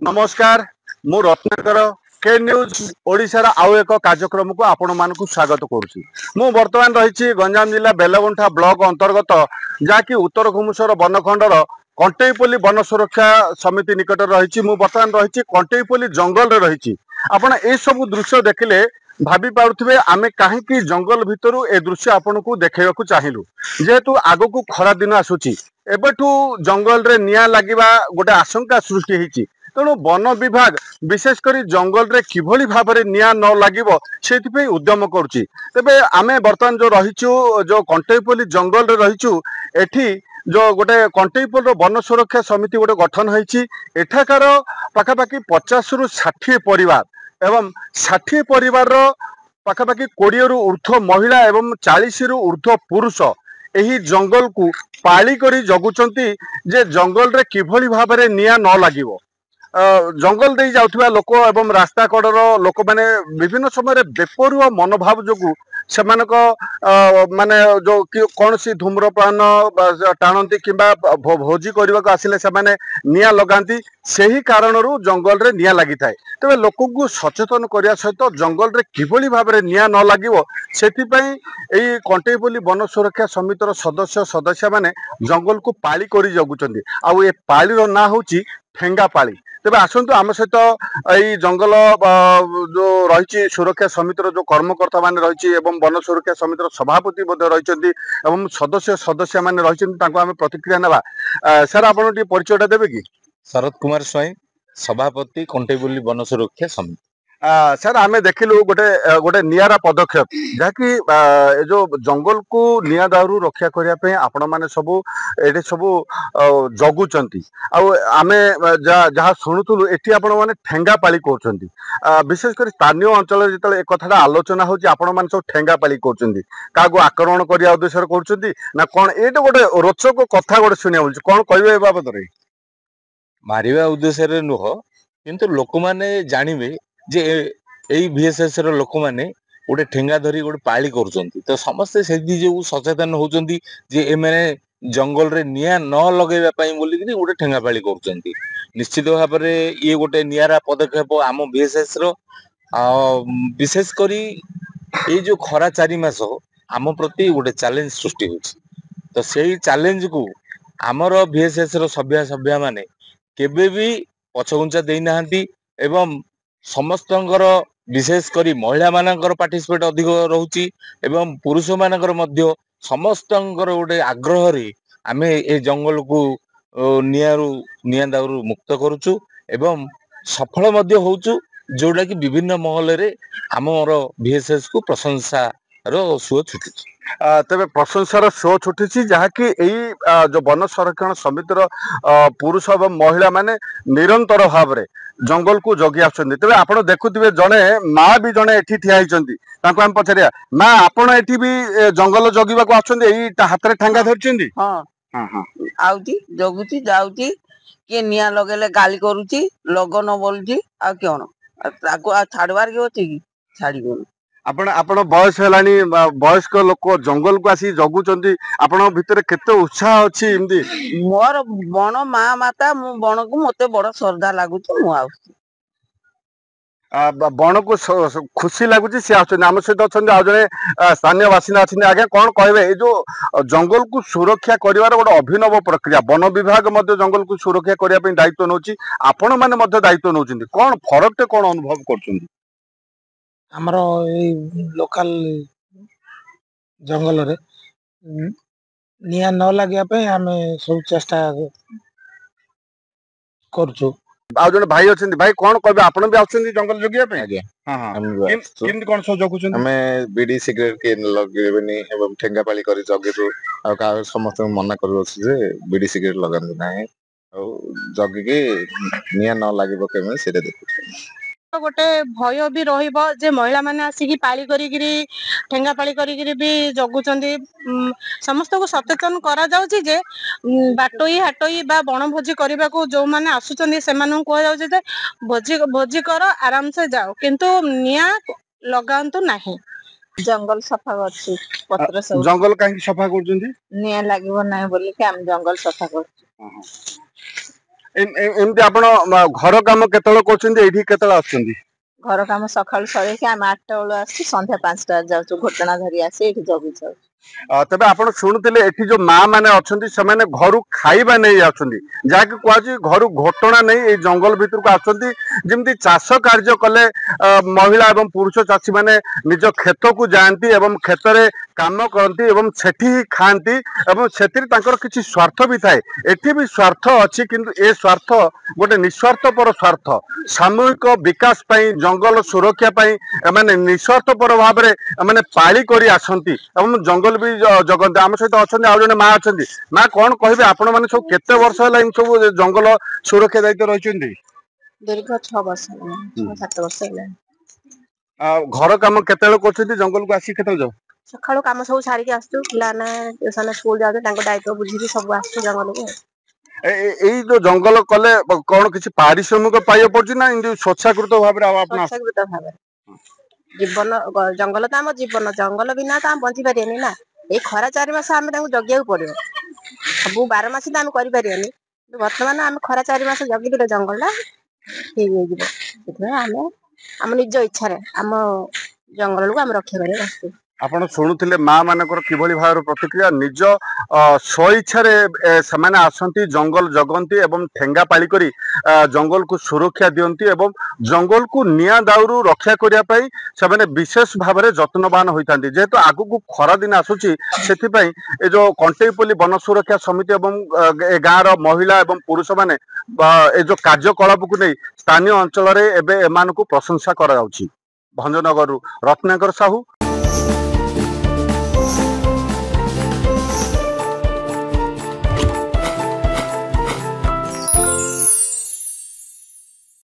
नमस्कार मु रत्नाकर के न्यूज ओडिशार आउ एक कार्यक्रम को आपण मानकु स्वागत करुछि। मु वर्तमान रही गंजाम जिला बेलगुंठा ब्लॉक अंतर्गत जहाँकि उत्तर घुमुसर बनखंडर कंटेईपल्ली वन सुरक्षा समिति निकट रही। मु वर्तमान रही कंटेईपल्ली जंगल रही। आपण ए सब दृश्य देखिले भाभी पारुथिबे आमे काहेकि जंगल भितरु ए दृश्य आपन को देखेबाकू चाहिलु जेहेतु आगो को खरा दिन आसुची एबेठू जंगल रे निया लागिबा गोटे आशंका सृष्टि होईची। तेणु वन विभाग विशेषकर जंगल रे किभली भाव में निया न लगिबो सेथिपई उद्यम करुची। तेबे आमे वर्तमान जो रहीचु जो कंटेईपल्ली जंगल रे रहीचु एठी जो गोटे कंटेईपल्ली वन सुरक्षा समिति गोटे गठन होईची। एठाकार पाखापाखि 50 रु 60 परिवार एवं 60 परिवार पाखापाखि 20 रु ऊर्ध्व महिला एवं 40 रु ऊर्ध्व पुरुष यही जंगल को पाली करी जगुचंती जे जंगल रे किभली भाव में निया न लागिबो। जंगल दे जाउथबा लोक एवं रास्ता कड़र लोक माने विभिन्न समय बेपरुआ मनोभाव जोगु सेमानक माने जो कौन सी धूम्रपान टाणती किंबा भोजी करने को आसिले सेमाने निया लगाती सही कारणरू जंगल रे निया लगी थाए। तेबे लोक को सचेतन करने सहित जंगल रे किभली भाव में निया न लागिबो सेथिपई एई कंटेईपल्ली वन सुरक्षा समितिर सदस्य सदस्य माने जंगल को पाली करी जगुचंदी। आउ ए पालीर ना होची ठेंगा पाली। तेबे आसंतु आम सहित यही जंगल जो रही सुरक्षा समितिर जो कर्मकर्ता मान रही वन सुरक्षा समितिर सभापति रही सदस्य सदस्य मान रही प्रतिक्रिया ना। सर आप परिचय देवे कि? शरद कुमार स्वाई सभापति कंटेईपल्ली वन सुरक्षा समिति। सर आमे देखिलु गोटे गोटे नियारा पदक्षेप जहाँकि जो जंगल को निया दारू रक्षा करने आपण मैंने सबू ये सबू जगुचंती आमे जहाँ शुणुलु एटी आपण मैंने ठेंगा पाली करछंती। विशेषकर स्थानीय अंचल जो एक कथा आलोचना होची आपण मैंने सब ठेंगा पाली करछंती क्या आक्रमण करने उद्देश्य करछंती ना कौन ये गोटे रोचक कथा गोटे शुणा मिलूँ कौन कहे बाबद मारिबा उद्देश्य नुह किंतु लोक माने जानिबे जे एई VSS रो लोक माने गोटे ठेंगा धरी गोटे पाली करूचंती तो समस्ते से जो सचेतन होचंती जे ए माने जंगल रे निया न लगेबा पई बोली कि गोटे ठेंगा पाली करूचंती। निश्चित भाव रे ये गोटे नियारा पदक्षेप आम VSS रो विशेष करी ए जो खरा 4 मास आम प्रति गोटे चैलेंज सृष्टि होची। तो सेही चैलेंज को आमर VSS रो सभ्या माने केबे भी पछगुंचा देई नाहंती एवं समस्तंकर विशेष करी महिला मानकर पार्टिसिपेट अधिक रहउची एवं पुरुष मानकर मध्य समस्तंकर गोटे आग्रह रे आमे ए जंगल को निया दारू मुक्त करूचु एवं सफल मध्य होउचु जोटा कि विभिन्न महल रे आमर VSS को प्रशंसा रो सुओ छुटुची। तेरे प्रशंसार शो छुटी जहाँकि जो वन संरक्षण समितिर पुरुष और महिला माने निरंतर भाव में जंगल को जगी आसुचंदी। तेरे आप देखुथिबे जड़े माँ भी जड़े एठी ठिया होइचंदी तांको हम पचारिया माँ आपण एठी भी जंगल जगिबा को आसुचंदी एई हाथ रे ठेंगा धरचंदी? हां हां हां आउची जगुची जाउची के निया लगेले गाली करूची लगन बोलची आ कोन ताको छाड़वार के होची कि छाड़ीबो। आपण आपण बयस हेलानी वयस्क लोक जंगल को आसी जगुचंदी आपण भितर केते उत्साह अछि एमदी? मोर बण माँ माता मु बण को मते बड़ श्रद्धा लागुची मु आउची बण को खुशी लगुच सी आम सहित अच्छा आज जड़े स्थानीय बासिंदा अच्छे आज्ञा कौन कहे ये जो जंगल को सुरक्षा कर गोटे अभिनव प्रक्रिया वन विभाग जंगल को सुरक्षा करने दायित्व नौ आपण मैंने दायित्व नौ कौन फरक कौन अनुभव कर आमर लोकल जंगल रे निया न लगे आम सब चेष्टा करूँ। आ जने भाई अच्छे भाई कौन कहे आप जंगल जगिया केमती कौन सब जगुचंदी? हमें बीड़ी सिगरेट के लगेबनी एवं ठेंगा पाली करी जगिरु आ का समस्त मना करू जे बीड़ी सिगरेट लगांदु नाही आ जगिके निया न लागिबो केमे सेटा देखु। गोटे भय भी रहिबो जे महिला माने आसिकी पाली करिगिरी ठेंगा पाली करिगिरी भी जगुचंदी समस्त को सचेतन करा जाउची जे बाटोई हाटोई बा बनभोजी करबा को जो माने आसुचंदी से मानु को जाउची जे भोजी करो आराम से जाओ किंतु निया लगांतु नाही। जंगल सफा करछी पत्र सब जंगल काहे सफा करचंदी? निया लागिबो नाही बोली के हम जंगल सफा करछी। ଏମିତି ଆପଣ ଘର କାମ କେତେବେଳେ କରୁଛନ୍ତି, ଏଇଠି କେତେବେଳେ ଆସୁଛନ୍ତି? घर काम सकाळୁ सरेକି ଆମେ 8ଟା ବେଳୁ ଆସୁଛୁ, ସନ୍ଧ୍ୟା 5ଟାରେ ଯାଉଛୁ। ଘଟଣା ଧରି ଆସି ଏଠି ଜଗୁଛୁ। ତେବେ ଆପଣ ଶୁଣୁଥିଲେ ଏଠି ଯୋଉ ମା ମାନେ ଅଛନ୍ତି ସେମାନେ ଘରୁ ଖାଇବା ନେଇ ଆସୁଛନ୍ତି, ଯାହାକି କୁହାଯାଉଛି ଘରୁ ଘଟଣା ନେଇ ଏଇ ଜଙ୍ଗଲ ଭିତରକୁ ଆସୁଛନ୍ତି। ଯେମିତି ଚାଷ କାର୍ଯ୍ୟ କଲେ ମହିଳା ଏବଂ ପୁରୁଷ ଚାଷୀ ମାନେ ନିଜ କ୍ଷେତକୁ ଯାଆନ୍ତି ଏବଂ କ୍ଷେତରେ କାମ କରନ୍ତି ଏବଂ ସେଠି ହିଁ ଖାଆନ୍ତି ଏବଂ ସେଥିରେ ତାଙ୍କର କିଛି ସ୍ୱାର୍ଥ ବି ଥାଏ। ଏଠି ବି ସ୍ୱାର୍ଥ ଅଛି, କିନ୍ତୁ ଏ ସ୍ୱାର୍ଥ ଗୋଟେ ନିଃସ୍ୱାର୍ଥପର ସ୍ୱାର୍ଥ। ସାମୂହିକ ବିକାଶ ପାଇଁ, ଜଙ୍ଗଲ ସୁରକ୍ଷା ପାଇଁ ଏମାନେ ନିଃସ୍ୱାର୍ଥପର ଭାବରେ ଏମାନେ ପାଳି କରି ଆସନ୍ତି ଏବଂ ଜଙ୍ଗଲ ବି ଜଗନ୍ତି। ଆମ ସହିତ ଅଛନ୍ତି ଆଉ ଜଣେ ମା ଅଛନ୍ତି। ମା, କଣ କହିବେ, ଆପଣ ମାନେ ସବୁ କେତେ ବର୍ଷ ହେଲା ଏମିତି ସବୁ ଜଙ୍ଗଲ ସୁରକ୍ଷା ଦାୟିତ୍ୱ ରହିଛନ୍ତି? ଦୀର୍ଘ 6 ବର୍ଷ ହେଲାଣି, 6-7 ବର୍ଷ ହେଲାଣି। ଆଉ ଘର କାମ କେତେବେଳେ କରୁଛନ୍ତି, ଜଙ୍ଗଲକୁ ଆସିକି କେତେବେଳେ ଯାଉ? ସକାଳୁ କାମ ସବୁ ସାରିକି ଆସୁଛୁ, ପିଲାମାନେ ଟ୍ୟୁସନ ସ୍କୁଲ ଯାଉଛନ୍ତି, ତାଙ୍କ ଦାୟିତ୍ୱ ବୁଝିକି ସବୁ ଆସୁଛୁ ଜଙ୍ଗଲକୁ। ଏଇ ଯୋଉ ଜଙ୍ଗଲ କଲେ କଣ କିଛି ପାରିଶ୍ରମିକ ପାଇବାକୁ ପଡୁଛି ନା ଏମିତି ସ୍ୱଚ୍ଛାକୃତ ଭାବରେ ଆପଣ ସ୍ୱଚ୍ଛାକୃତ ଭାବରେ। ଜୀବନ ଜଙ୍ଗଲ ତ ଆମ ଜୀବନ, ଜଙ୍ଗଲ ବିନା ତ ଆମେ ବଞ୍ଚି ପାରିବାନି ନା। ଏଇ ଖରା 4 ମାସ ଆମେ ତାଙ୍କୁ ଜଗିବାକୁ ପଡିବ। ସବୁ 12 ମାସ ତ ଆମେ କରିପାରିବାନି, ବର୍ତ୍ତମାନ ଆମେ ଖରା 4 ମାସ ଜଗିଦେଲେ ଜଙ୍ଗଲଟା ଠିକ ହେଇଯିବ। ସେଥିପାଇଁ ଆମେ ଆମ ନିଜ ଇଚ୍ଛାରେ ଆମ ଜଙ୍ଗଲକୁ ଆମେ ରକ୍ଷା କରିବାକୁ ଆସିଛୁ। ଆପଣ ଶୁଣୁଥିଲେ ମା ମାନଙ୍କର କିଭଳି ଭାବରେ ପ୍ରତିକ୍ରିୟା। ନିଜ ସ୍ୱଇଚ୍ଛାରେ ସେମାନେ ଆସନ୍ତି, ଜଙ୍ଗଲ ଜଗନ୍ତି ଏବଂ ଠେଙ୍ଗା ପାଳି କରି ଜଙ୍ଗଲକୁ ସୁରକ୍ଷା ଦିଅନ୍ତି ଏବଂ ଜଙ୍ଗଲକୁ ନିଆଁ ଦାଉରୁ ରକ୍ଷା କରିବା ପାଇଁ ସେମାନେ ବିଶେଷ ଭାବରେ ଯତ୍ନବାନ ହୋଇଥାନ୍ତି। ଯେହେତୁ ଆଗକୁ ଖରା ଦିନ ଆସୁଛି, ସେଥିପାଇଁ ଏ ଯୋଉ କଣ୍ଟେଇପଲ୍ଲୀ ବନ ସୁରକ୍ଷା ସମିତି ଏବଂ ଏ ଗାଁର ମହିଳା ଏବଂ ପୁରୁଷମାନେ ଏ ଯୋଉ କାର୍ଯ୍ୟକଳାପକୁ ନେଇ ସ୍ଥାନୀୟ ଅଞ୍ଚଳରେ ଏବେ ଏମାନଙ୍କୁ ପ୍ରଶଂସା କରାଯାଉଛି। ଭଞ୍ଜନଗରରୁ ରତ୍ନାକର ସାହୁ।